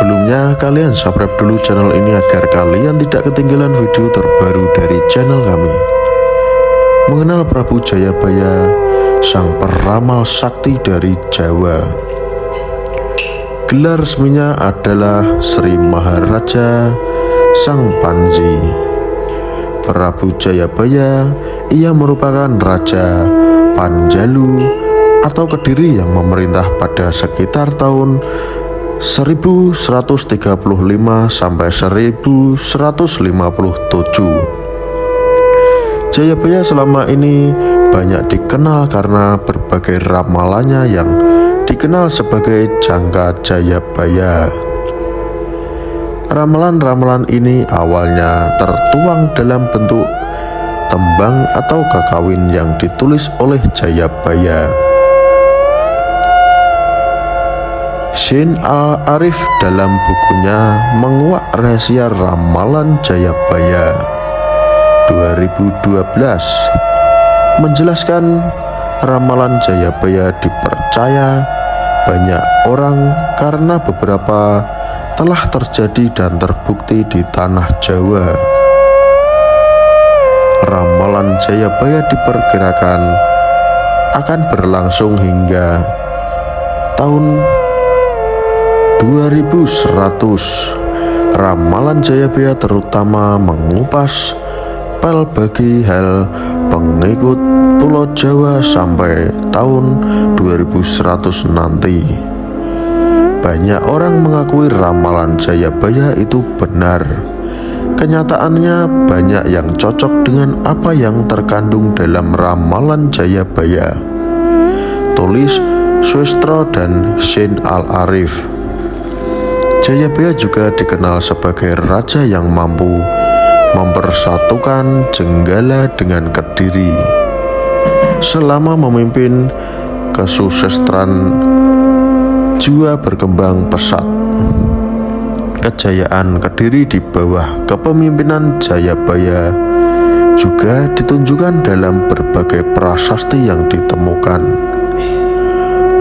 Sebelumnya kalian subscribe dulu channel ini agar kalian tidak ketinggalan video terbaru dari channel kami. Mengenal Prabu Jayabaya, sang peramal sakti dari Jawa. Gelar resminya adalah Sri Maharaja Sang Panji. Prabu Jayabaya, ia merupakan Raja Panjalu atau Kediri yang memerintah pada sekitar tahun 1135 sampai 1157. Jayabaya selama ini banyak dikenal karena berbagai ramalannya yang dikenal sebagai Jangka Jayabaya. Ramalan-ramalan ini awalnya tertuang dalam bentuk tembang atau kakawin yang ditulis oleh Jayabaya. Syekh Al-Arif dalam bukunya Menguak Rahasia Ramalan Jayabaya 2012 menjelaskan ramalan Jayabaya dipercaya banyak orang karena beberapa telah terjadi dan terbukti di tanah Jawa. Ramalan Jayabaya diperkirakan akan berlangsung hingga tahun 2100. Ramalan Jayabaya terutama mengupas bagi hal pengikut Pulau Jawa sampai tahun 2100 nanti. Banyak orang mengakui ramalan Jayabaya itu benar. Kenyataannya banyak yang cocok dengan apa yang terkandung dalam ramalan Jayabaya. Tulis Swestra dan Syekh Al-Arif. Jayabaya juga dikenal sebagai raja yang mampu mempersatukan Jenggala dengan Kediri. Selama memimpin, kesusastraan Jawa berkembang pesat. Kejayaan Kediri di bawah kepemimpinan Jayabaya juga ditunjukkan dalam berbagai prasasti yang ditemukan.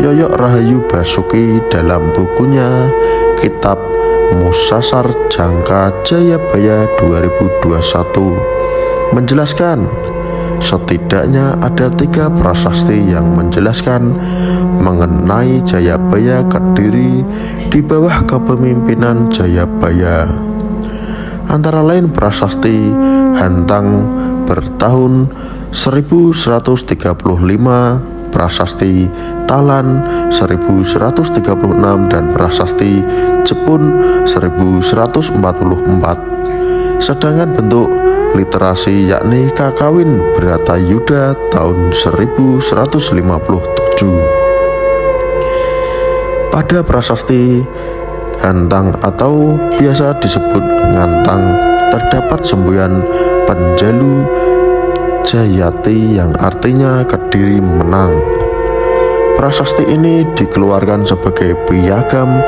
Yoyok Rahayu Basuki dalam bukunya Kitab Musasar Jangka Jayabaya 2021 menjelaskan setidaknya ada 3 prasasti yang menjelaskan mengenai Jayabaya Kediri di bawah kepemimpinan Jayabaya. Antara lain prasasti Hantang bertahun 1135, prasasti Talan 1136 dan prasasti Jepun 1144. Sedangkan bentuk literasi yakni kakawin Bratayuda tahun 1157. Pada prasasti Hantang atau biasa disebut Ngantang terdapat semboyan Penjalu Jayati yang artinya Kediri menang. Prasasti ini dikeluarkan sebagai piagam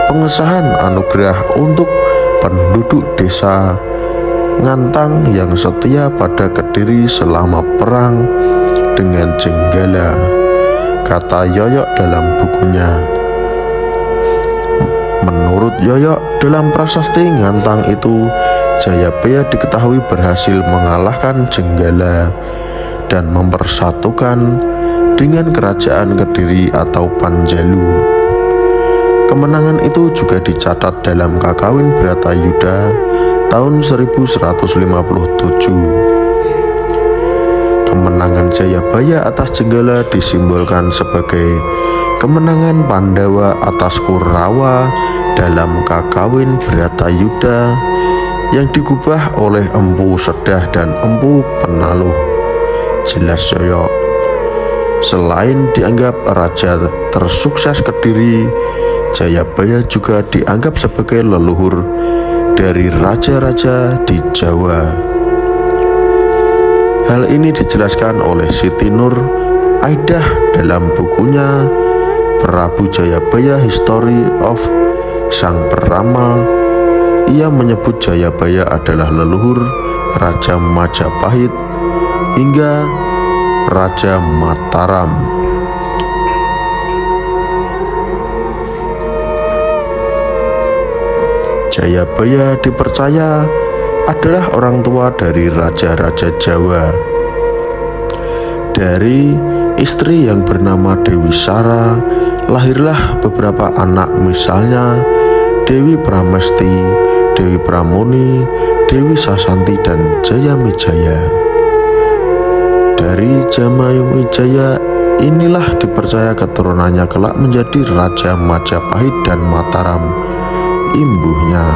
pengesahan anugerah untuk penduduk desa Ngantang yang setia pada Kediri selama perang dengan Jenggala, kata Yoyok dalam bukunya. Menurut Yoyok, dalam prasasti Ngantang itu Jayabaya diketahui berhasil mengalahkan Jenggala dan mempersatukan dengan kerajaan Kediri atau Panjalu. Kemenangan itu juga dicatat dalam kakawin Bratayuda tahun 1157. Kemenangan Jayabaya atas Jenggala disimbolkan sebagai kemenangan Pandawa atas Kurawa dalam kakawin Bratayuda yang digubah oleh Empu Sedah dan Empu Penaluh. Jelas Yoyok. Selain dianggap raja tersukses Kediri, Jayabaya juga dianggap sebagai leluhur dari raja-raja di Jawa. Hal ini dijelaskan oleh Siti Nur Aidah dalam bukunya Prabu Jayabaya History of Sang Peramal. Ia menyebut Jayabaya adalah leluhur Raja Majapahit hingga Raja Mataram. Jayabaya dipercaya adalah orang tua dari raja-raja Jawa. Dari istri yang bernama Dewi Sara lahirlah beberapa anak, misalnya Dewi Pramesti, Dewi Pramoni, Dewi Sasanti, dan Jayamijaya. Dari Jamamijaya inilah dipercaya keturunannya kelak menjadi Raja Majapahit dan Mataram, imbuhnya.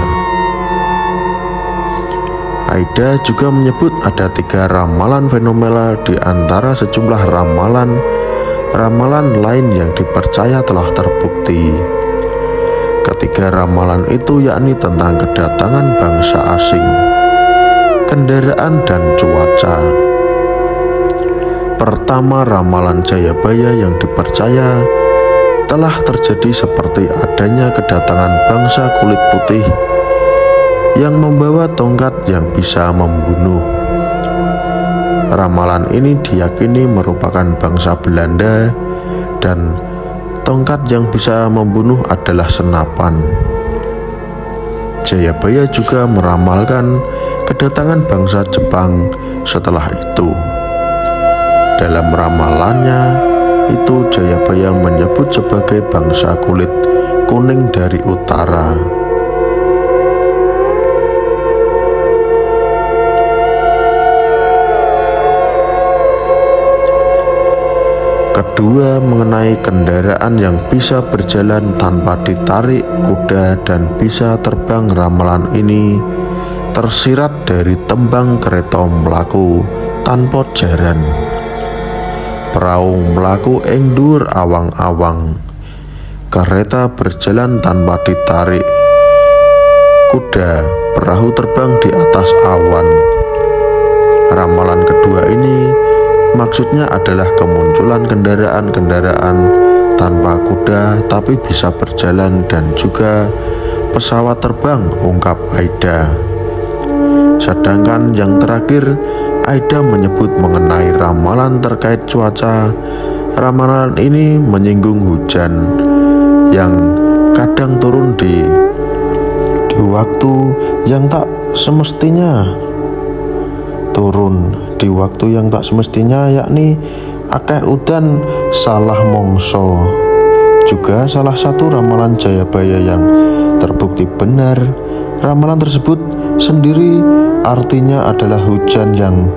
Aida juga menyebut ada 3 ramalan fenomenal di antara sejumlah ramalan lain yang dipercaya telah terbukti. Ketiga ramalan itu yakni tentang kedatangan bangsa asing, kendaraan, dan cuaca. Pertama, ramalan Jayabaya yang dipercaya telah terjadi seperti adanya kedatangan bangsa kulit putih yang membawa tongkat yang bisa membunuh. Ramalan ini diyakini merupakan bangsa Belanda dan tongkat yang bisa membunuh adalah senapan. Jayabaya juga meramalkan kedatangan bangsa Jepang setelah itu. Dalam ramalannya itu Jayabaya menyebut sebagai bangsa kulit kuning dari utara. Kedua, mengenai kendaraan yang bisa berjalan tanpa ditarik kuda dan bisa terbang, ramalan ini tersirat dari tembang kereta mlaku tanpa jaran. Perahu mlaku ing dhuwur awang-awang, kereta berjalan tanpa ditarik kuda, perahu terbang di atas awan. Ramalan kedua ini maksudnya adalah kemunculan kendaraan-kendaraan tanpa kuda tapi bisa berjalan dan juga pesawat terbang, ungkap Aida. Sedangkan yang terakhir, Aida menyebut mengenai ramalan terkait cuaca. Ramalan ini menyinggung hujan yang kadang turun di waktu yang tak semestinya, yakni akeh udan salah mongso. Juga salah satu ramalan Jayabaya yang terbukti benar. Ramalan tersebut sendiri artinya adalah hujan yang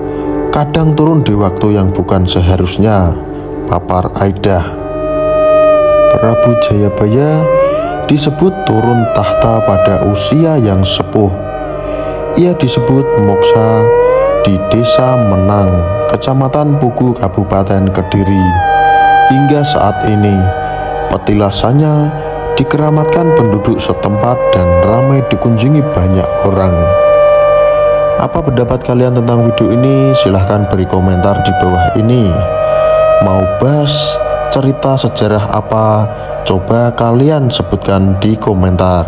kadang turun di waktu yang bukan seharusnya, papar Aida. Prabu Jayabaya disebut turun tahta pada usia yang sepuh. Ia disebut moksa di Desa Menang, Kecamatan Pugu, Kabupaten Kediri. Hingga saat ini, petilasannya dikeramatkan penduduk setempat dan ramai dikunjungi banyak orang. Apa pendapat kalian tentang video ini? Silahkan beri komentar di bawah ini. Mau bahas cerita sejarah apa? Coba kalian sebutkan di komentar.